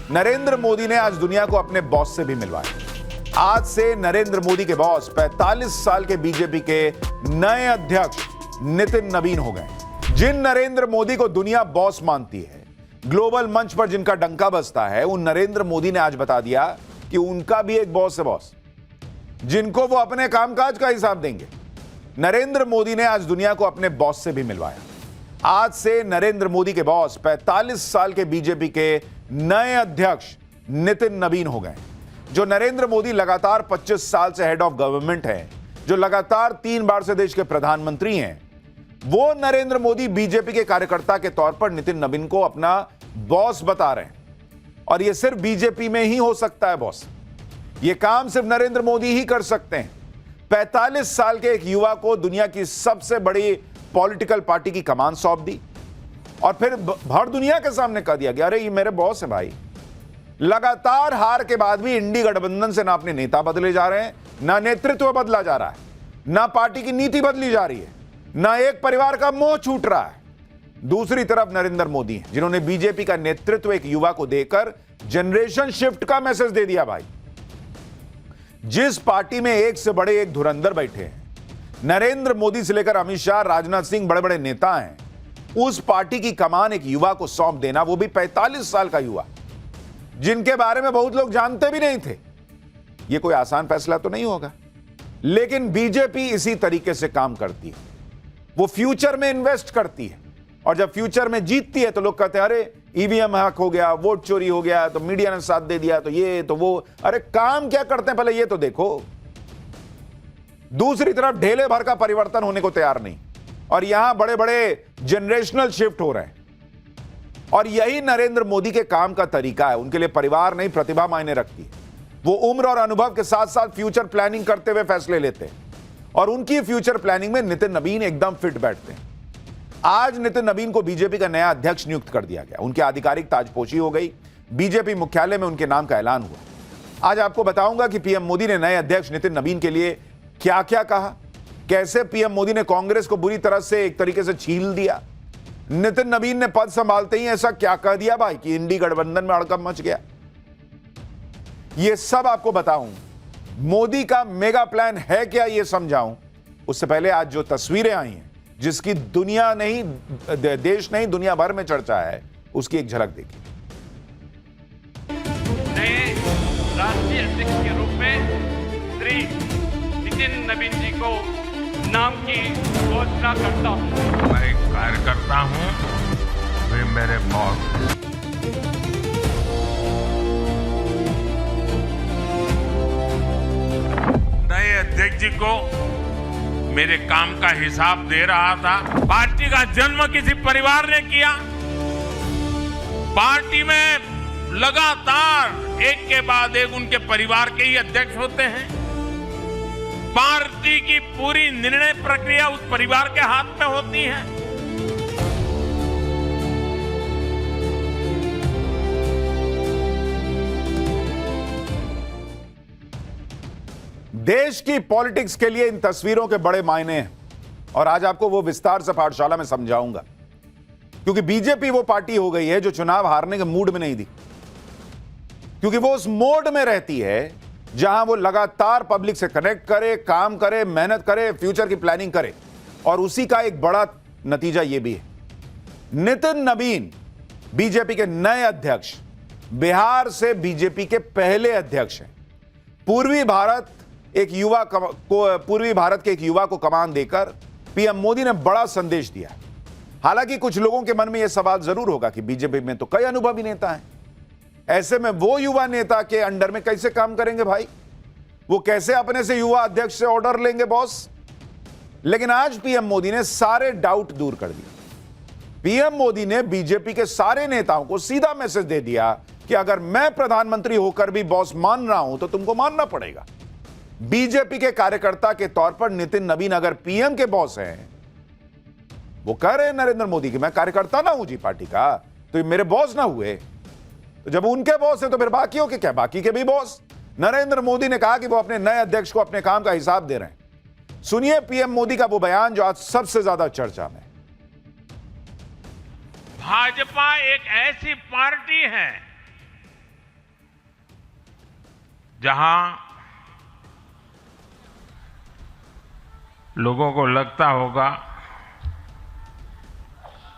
नरेंद्र मोदी ने आज दुनिया को अपने बॉस से भी मिलवाया। आज से नरेंद्र मोदी के बॉस 45 साल के बीजेपी के नए अध्यक्ष नितिन नवीन हो गए। जिन नरेंद्र मोदी को दुनिया बॉस मानती है, ग्लोबल मंच पर जिनका डंका बजता है, उन नरेंद्र मोदी ने आज बता दिया कि उनका भी एक बॉस है बॉस, जिनको वो अपने कामकाज का हिसाब देंगे। नरेंद्र मोदी ने आज दुनिया को अपने बॉस से भी मिलवाया। आज से नरेंद्र मोदी के बॉस 45 साल के बीजेपी के नए अध्यक्ष नितिन नवीन हो गए। जो नरेंद्र मोदी लगातार 25 साल से हेड ऑफ गवर्नमेंट हैं, जो लगातार 3 बार से देश के प्रधानमंत्री हैं, वो नरेंद्र मोदी बीजेपी के कार्यकर्ता के तौर पर नितिन नवीन को अपना बॉस बता रहे हैं। और यह सिर्फ बीजेपी में ही हो सकता है बॉस, यह काम सिर्फ नरेंद्र मोदी ही कर सकते हैं। 45 साल के एक युवा को दुनिया की सबसे बड़ी पॉलिटिकल पार्टी की कमान सौंप दी और फिर भर दुनिया के सामने कह दिया गया, अरे ये मेरे बॉस है भाई। लगातार हार के बाद भी इंडी गठबंधन से ना अपने नेता बदले जा रहे हैं, ना नेतृत्व बदला जा रहा है, ना पार्टी की नीति बदली जा रही है, ना एक परिवार का मोह छूट रहा है। दूसरी तरफ नरेंद्र मोदी हैं, जिन्होंने बीजेपी का नेतृत्व एक युवा को देकर जनरेशन शिफ्ट का मैसेज दे दिया। भाई, जिस पार्टी में एक से बड़े एक धुरंधर बैठे हैं, नरेंद्र मोदी से लेकर अमित शाह, राजनाथ सिंह बड़े बड़े नेता हैं, उस पार्टी की कमान एक युवा को सौंप देना, वो भी 45 साल का युवा, जिनके बारे में बहुत लोग जानते भी नहीं थे। यह कोई आसान फैसला तो नहीं होगा, लेकिन बीजेपी इसी तरीके से काम करती है। वो फ्यूचर में इन्वेस्ट करती है और जब फ्यूचर में जीतती है तो लोग कहते हैं अरे ईवीएम हैक हो गया, वोट चोरी हो गया, तो मीडिया ने साथ दे दिया, तो ये तो वो। अरे काम क्या करते हैं पहले ये तो देखो। दूसरी तरफ ढेले भर का परिवर्तन होने को तैयार नहीं, और यहां बड़े बड़े जनरेशनल शिफ्ट हो रहे हैं। और यही नरेंद्र मोदी के काम का तरीका है। उनके लिए परिवार नहीं, प्रतिभा मायने रखती है। वो उम्र और अनुभव के साथ साथ फ्यूचर प्लानिंग करते हुए फैसले लेते हैं, और उनकी फ्यूचर प्लानिंग में नितिन नवीन एकदम फिट बैठते हैं। आज नितिन नवीन को बीजेपी का नया अध्यक्ष नियुक्त कर दिया गया। उनकी आधिकारिक ताजपोशी हो गई। बीजेपी मुख्यालय में उनके नाम का ऐलान हुआ। आज आपको बताऊंगा कि पीएम मोदी ने नए अध्यक्ष नितिन नवीन के लिए क्या क्या कहा, कैसे पीएम मोदी ने कांग्रेस को बुरी तरह से एक तरीके से छील दिया। नितिन नवीन ने पद संभालते ही ऐसा क्या कह दिया भाई कि इंडी गठबंधन में हड़कंप मच गया। यह सब आपको बताऊं। मोदी का मेगा प्लान है क्या, यह समझाऊं। उससे पहले आज जो तस्वीरें आई हैं, जिसकी दुनिया नहीं, देश नहीं, दुनिया भर में चर्चा है, उसकी एक झलक देखिए। नए राष्ट्रीय अध्यक्ष के रूप में श्री नितिन नवीन जी को नाम की घोषणा करता हूं। मैं एक कार्यकर्ता हूं, वे मेरे बॉस हैं। नए अध्यक्ष जी को मेरे काम का हिसाब दे रहा था। पार्टी का जन्म किसी परिवार ने किया। पार्टी में लगातार एक के बाद एक उनके परिवार के ही अध्यक्ष होते हैं। पार्टी की पूरी निर्णय प्रक्रिया उस परिवार के हाथ में होती है। देश की पॉलिटिक्स के लिए इन तस्वीरों के बड़े मायने हैं, और आज आपको वो विस्तार से पाठशाला में समझाऊंगा। क्योंकि बीजेपी वो पार्टी हो गई है जो चुनाव हारने के मूड में नहीं थी, क्योंकि वो उस मोड में रहती है जहां वो लगातार पब्लिक से कनेक्ट करे, काम करे, मेहनत करे, फ्यूचर की प्लानिंग करे। और उसी का एक बड़ा नतीजा ये भी है, नितिन नवीन बीजेपी के नए अध्यक्ष, बिहार से बीजेपी के पहले अध्यक्ष हैं। पूर्वी भारत के एक युवा को कमान देकर पीएम मोदी ने बड़ा संदेश दिया। हालांकि कुछ लोगों के मन में यह सवाल जरूर होगा कि बीजेपी में तो कई अनुभवी नेता हैं, ऐसे में वो युवा नेता के अंडर में कैसे काम करेंगे भाई? वो कैसे अपने से युवा अध्यक्ष से ऑर्डर लेंगे बॉस? लेकिन आज पीएम मोदी ने सारे डाउट दूर कर दिए। पीएम मोदी ने बीजेपी के सारे नेताओं को सीधा मैसेज दे दिया कि अगर मैं प्रधानमंत्री होकर भी बॉस मान रहा हूं तो तुमको मानना पड़ेगा। बीजेपी के कार्यकर्ता के तौर पर नितिन नवीन अगर पीएम के बॉस हैं, वो कह रहे हैं नरेंद्र मोदी की मैं कार्यकर्ता ना हूं जी पार्टी का, तो ये मेरे बॉस ना हुए। तो जब उनके बॉस है तो फिर बाकियों के क्या? बाकी के भी बॉस। नरेंद्र मोदी ने कहा कि वो अपने नए अध्यक्ष को अपने काम का हिसाब दे रहे हैं। सुनिए पीएम मोदी का वो बयान जो आज सबसे ज्यादा चर्चा में। भाजपा एक ऐसी पार्टी है जहां लोगों को लगता होगा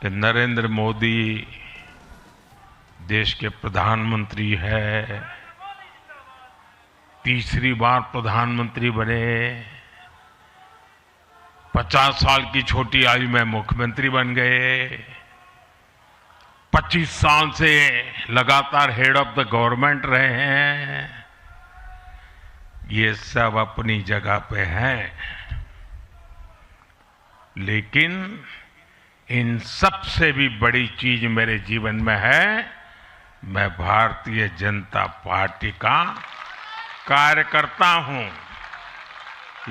कि नरेंद्र मोदी देश के प्रधानमंत्री है, तीसरी बार प्रधानमंत्री बने, 50 साल की छोटी आयु में मुख्यमंत्री बन गए, 25 साल से लगातार हेड ऑफ द गवर्नमेंट रहे हैं। ये सब अपनी जगह पे हैं, लेकिन इन सबसे भी बड़ी चीज मेरे जीवन में है, मैं भारतीय जनता पार्टी का कार्यकर्ता हूं।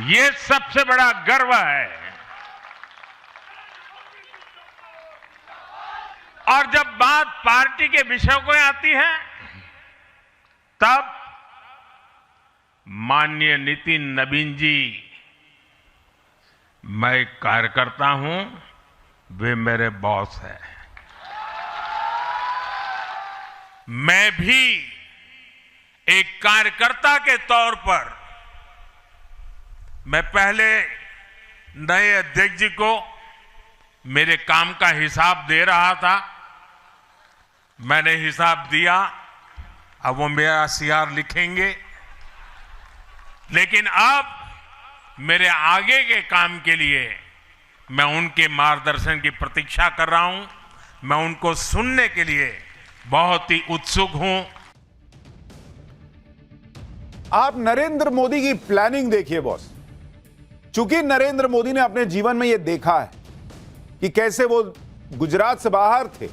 ये सबसे बड़ा गर्व है। और जब बात पार्टी के विषयों को आती है, तब माननीय नितिन नवीन जी, मैं एक कार्यकर्ता हूं, वे मेरे बॉस हैं। मैं भी एक कार्यकर्ता के तौर पर मैं पहले नए अध्यक्ष जी को मेरे काम का हिसाब दे रहा था। मैंने हिसाब दिया, अब वो मेरा सीआर लिखेंगे, लेकिन अब मेरे आगे के काम के लिए मैं उनके मार्गदर्शन की प्रतीक्षा कर रहा हूं। मैं उनको सुनने के लिए बहुत ही उत्सुक हूं। आप नरेंद्र मोदी की प्लानिंग देखिए बॉस। चूंकि नरेंद्र मोदी ने अपने जीवन में यह देखा है कि कैसे वो गुजरात से बाहर थे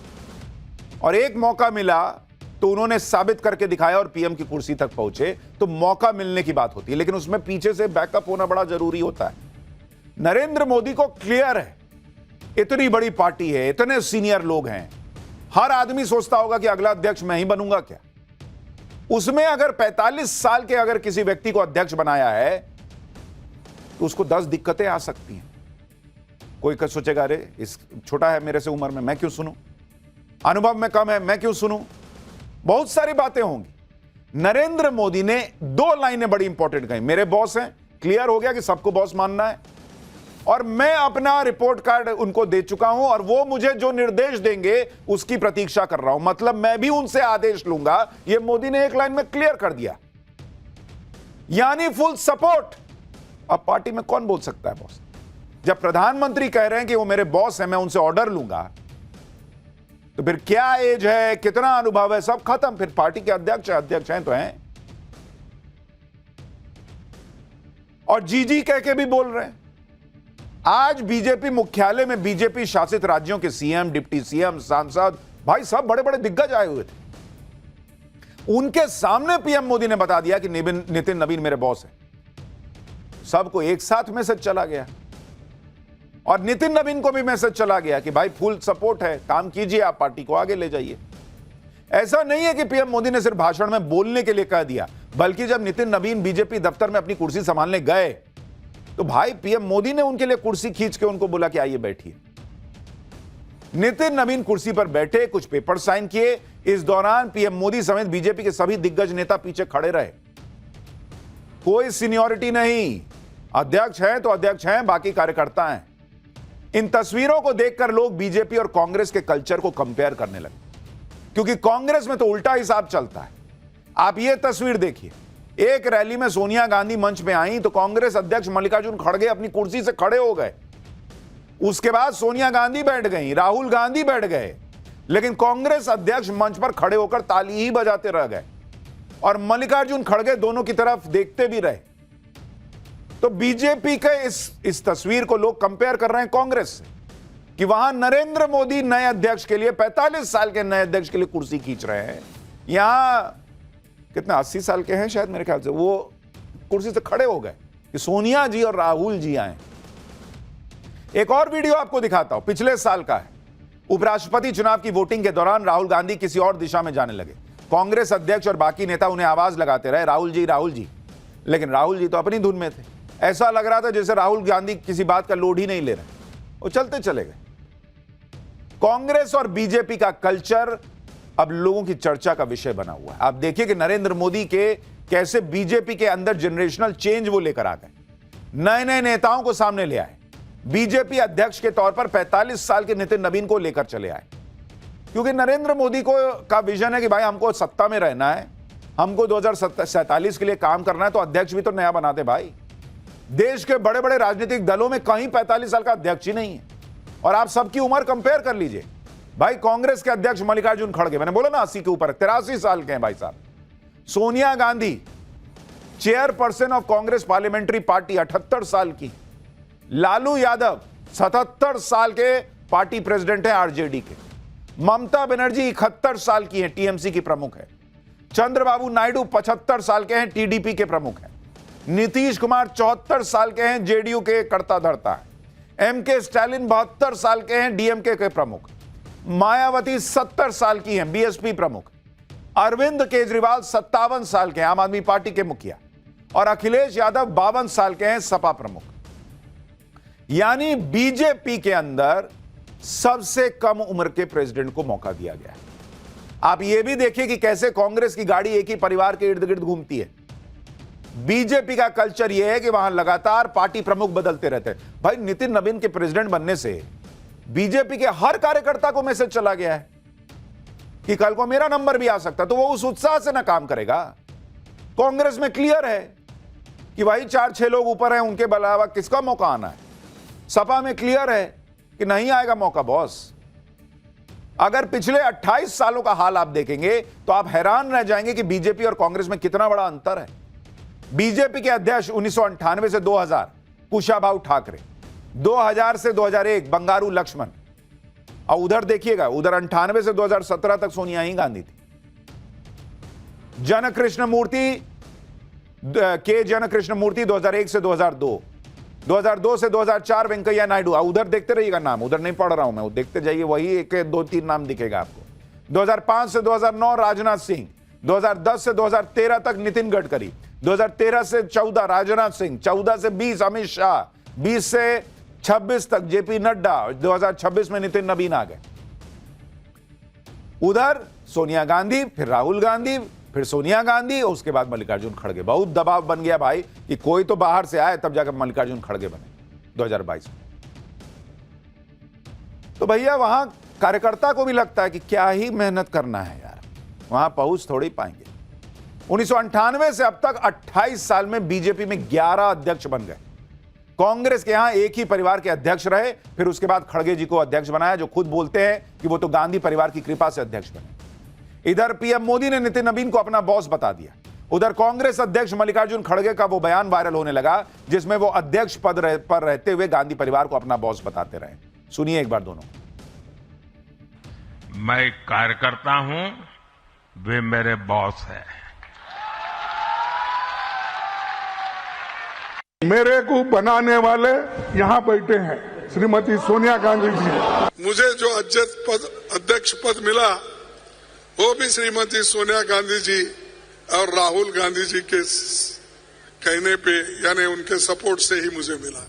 और एक मौका मिला तो उन्होंने साबित करके दिखाया और पीएम की कुर्सी तक पहुंचे, तो मौका मिलने की बात होती है, लेकिन उसमें पीछे से बैकअप होना बड़ा जरूरी होता है। नरेंद्र मोदी को क्लियर है, इतनी बड़ी पार्टी है, इतने सीनियर लोग हैं, हर आदमी सोचता होगा कि अगला अध्यक्ष मैं ही बनूंगा क्या। उसमें अगर 45 साल के अगर किसी व्यक्ति को अध्यक्ष बनाया है तो उसको 10 दिक्कतें आ सकती हैं। कोई सोचेगा अरे इस छोटा है मेरे से उम्र में, मैं क्यों सुनूं, अनुभव में कम है, मैं क्यों सुनूं, बहुत सारी बातें होंगी। नरेंद्र मोदी ने 2 लाइनें बड़ी इंपॉर्टेंट कही, मेरे बॉस हैं, क्लियर हो गया कि सबको बॉस मानना है, और मैं अपना रिपोर्ट कार्ड उनको दे चुका हूं और वो मुझे जो निर्देश देंगे उसकी प्रतीक्षा कर रहा हूं। मतलब मैं भी उनसे आदेश लूंगा। ये मोदी ने एक लाइन में क्लियर कर दिया, यानी फुल सपोर्ट। अब पार्टी में कौन बोल सकता है बॉस? जब प्रधानमंत्री कह रहे हैं कि वो मेरे बॉस हैं, मैं उनसे ऑर्डर लूंगा, तो फिर क्या एज है, कितना अनुभव है, सब खत्म। फिर पार्टी के अध्यक्ष हैं तो हैं, और जी कह के भी बोल रहे हैं। आज बीजेपी मुख्यालय में बीजेपी शासित राज्यों के सीएम, डिप्टी सीएम, सांसद, भाई सब बड़े बड़े दिग्गज आए हुए थे। उनके सामने पीएम मोदी ने बता दिया कि नितिन नवीन मेरे बॉस है। सबको एक साथ मैसेज चला गया, और नितिन नवीन को भी मैसेज चला गया कि भाई फुल सपोर्ट है, काम कीजिए, आप पार्टी को आगे ले जाइए। ऐसा नहीं है कि पीएम मोदी ने सिर्फ भाषण में बोलने के लिए कह दिया, बल्कि जब नितिन नवीन बीजेपी दफ्तर में अपनी कुर्सी संभालने गए तो भाई पीएम मोदी ने उनके लिए कुर्सी खींच के उनको बोला कि आइए बैठिए। नितिन नवीन कुर्सी पर बैठे, कुछ पेपर साइन किए। इस दौरान पीएम मोदी समेत बीजेपी के सभी दिग्गज नेता पीछे खड़े रहे। कोई सीनियरिटी नहीं, अध्यक्ष हैं तो अध्यक्ष हैं, बाकी कार्यकर्ता हैं। इन तस्वीरों को देखकर लोग बीजेपी और कांग्रेस के कल्चर को कंपेयर करने लगे, क्योंकि कांग्रेस में तो उल्टा हिसाब चलता है। आप ये तस्वीर देखिए, एक रैली में सोनिया गांधी मंच में आई तो कांग्रेस अध्यक्ष मल्लिकार्जुन खड़गे अपनी कुर्सी से खड़े हो गए। उसके बाद सोनिया गांधी बैठ गई, राहुल गांधी बैठ गए, लेकिन कांग्रेस अध्यक्ष मंच पर खड़े होकर ताली ही बजाते रह गए और मल्लिकार्जुन खड़गे दोनों की तरफ देखते भी रहे। तो बीजेपी के इस तस्वीर को लोग कंपेयर कर रहे हैं कांग्रेस से, कि वहां नरेंद्र मोदी नए अध्यक्ष के लिए, 45 साल के नए अध्यक्ष के लिए कुर्सी खींच रहे हैं। यहां कितना 80 साल के हैं शायद, मेरे ख्याल से, वो कुर्सी से खड़े हो गए कि सोनिया जी और राहुल जी आए। एक और वीडियो आपको दिखाता हूं, पिछले साल का है। उपराष्ट्रपति चुनाव की वोटिंग के दौरान राहुल गांधी किसी और दिशा में जाने लगे। कांग्रेस अध्यक्ष और बाकी नेता उन्हें आवाज लगाते रहे, राहुल जी, लेकिन राहुल जी तो अपनी धुन में थे। ऐसा लग रहा था जैसे राहुल गांधी किसी बात का लोड ही नहीं ले रहे, वो चलते चले गए। कांग्रेस और बीजेपी का कल्चर अब लोगों की चर्चा का विषय बना हुआ है। आप देखिए कि नरेंद्र मोदी के कैसे बीजेपी के अंदर जनरेशनल चेंज वो लेकर आ गए, नए नए नेताओं को सामने ले आए। बीजेपी अध्यक्ष के तौर पर 45 साल के नितिन नवीन को लेकर चले आए, क्योंकि नरेंद्र मोदी को का विजन है कि भाई हमको सत्ता में रहना है, हमको 2047 के लिए काम करना है, तो अध्यक्ष भी तो नया बनाते भाई। देश के बड़े बड़े राजनीतिक दलों में कहीं 45 साल का अध्यक्ष ही नहीं है। और आप सबकी उम्र कंपेयर कर लीजिए भाई, कांग्रेस के अध्यक्ष मल्लिकार्जुन खड़गे, मैंने बोला ना 80 के ऊपर, 83 साल के हैं भाई साहब। Sonia Gandhi chairperson of Congress parliamentary party 78 साल की। लालू यादव 77 साल के पार्टी प्रेसिडेंट है आरजेडी के। ममता बनर्जी 71 साल की हैं, टीएमसी की प्रमुख है। चंद्रबाबू नायडू 75 साल के हैं, टीडीपी के प्रमुख हैं। नीतीश कुमार 74 साल के हैं, जेडीयू के कर्ता धर्ता है। एमके स्टालिन 72 साल के हैं, डीएमके के प्रमुख। मायावती 70 साल की हैं, बीएसपी प्रमुख। अरविंद केजरीवाल 57 साल के हैं, आम आदमी पार्टी के मुखिया। और अखिलेश यादव 52 साल के हैं, सपा प्रमुख। यानी बीजेपी के अंदर सबसे कम उम्र के प्रेसिडेंट को मौका दिया गया है। आप यह भी देखिए कि कैसे कांग्रेस की गाड़ी एक ही परिवार के इर्द गिर्द घूमती है। बीजेपी का कल्चर यह है कि वहां लगातार पार्टी प्रमुख बदलते रहते हैं। भाई नितिन नवीन के प्रेसिडेंट बनने से बीजेपी के हर कार्यकर्ता को मैसेज चला गया है कि कल को मेरा नंबर भी आ सकता है, तो वो उस उत्साह से ना काम करेगा। कांग्रेस में क्लियर है कि भाई 4-6 लोग ऊपर हैं, उनके अलावा किसका मौका आना है। सपा में क्लियर है कि नहीं आएगा मौका बॉस। अगर पिछले 28 सालों का हाल आप देखेंगे तो आप हैरान रह जाएंगे कि बीजेपी और कांग्रेस में कितना बड़ा अंतर है। बीजेपी के अध्यक्ष 1998 से 2000 कुशाभाऊ ठाकरे, 2000 से 2001 बंगारू लक्ष्मण, और उधर देखिएगा, उधर 98 से 2017 तक सोनिया ही गांधी थी। जनकृष्ण मूर्ति के जनकृष्ण मूर्ति 2001 से 2002, 2002 से 2004 वेंकैया नायडू, उधर देखते रहिएगा नाम, उधर नहीं पढ़ रहा हूं मैं, देखते जाइए, वही एक 2-3 नाम दिखेगा आपको। 2005 से 2009 राजनाथ सिंह, 2010 से 2013 तक नितिन गडकरी, 2013 से 14 राजनाथ सिंह, 14 से 20 अमित शाह, 20 से 26 तक जेपी नड्डा, 2026 में नितिन नवीन आ गए। उधर सोनिया गांधी, फिर राहुल गांधी, फिर सोनिया गांधी, और उसके बाद मल्लिकार्जुन खड़गे। बहुत दबाव बन गया भाई कि कोई तो बाहर से आए, तब जाकर मल्लिकार्जुन खड़गे बने 2022 में। तो भैया वहां कार्यकर्ता को भी लगता है कि क्या ही मेहनत करना है यार, वहां पहुंच थोड़ी पाएंगे। 1998 से अब तक 28 साल में बीजेपी में 11 अध्यक्ष बन गए। कांग्रेस के यहां एक ही परिवार के अध्यक्ष रहे, फिर उसके बाद खड़गे जी को अध्यक्ष बनाया, जो खुद बोलते हैं कि वो तो गांधी परिवार की कृपा से अध्यक्ष बने। इधर पीएम मोदी ने नितिन नवीन को अपना बॉस बता दिया। उधर कांग्रेस अध्यक्ष मल्लिकार्जुन खड़गे का वो बयान वायरल होने लगा, जिसमें वो अध्यक्ष पद पर रहते हुए गांधी परिवार को अपना बॉस बताते रहे। सुनिए एक बार दोनों। मैं एक कार्यकर्ता हूं, वे मेरे बॉस हैं। मेरे को बनाने वाले यहाँ बैठे हैं, श्रीमती सोनिया गांधी जी। मुझे जो अध्यक्ष पद मिला वो भी श्रीमती सोनिया गांधी जी और राहुल गांधी जी के कहने पे, यानी उनके सपोर्ट से ही मुझे मिला।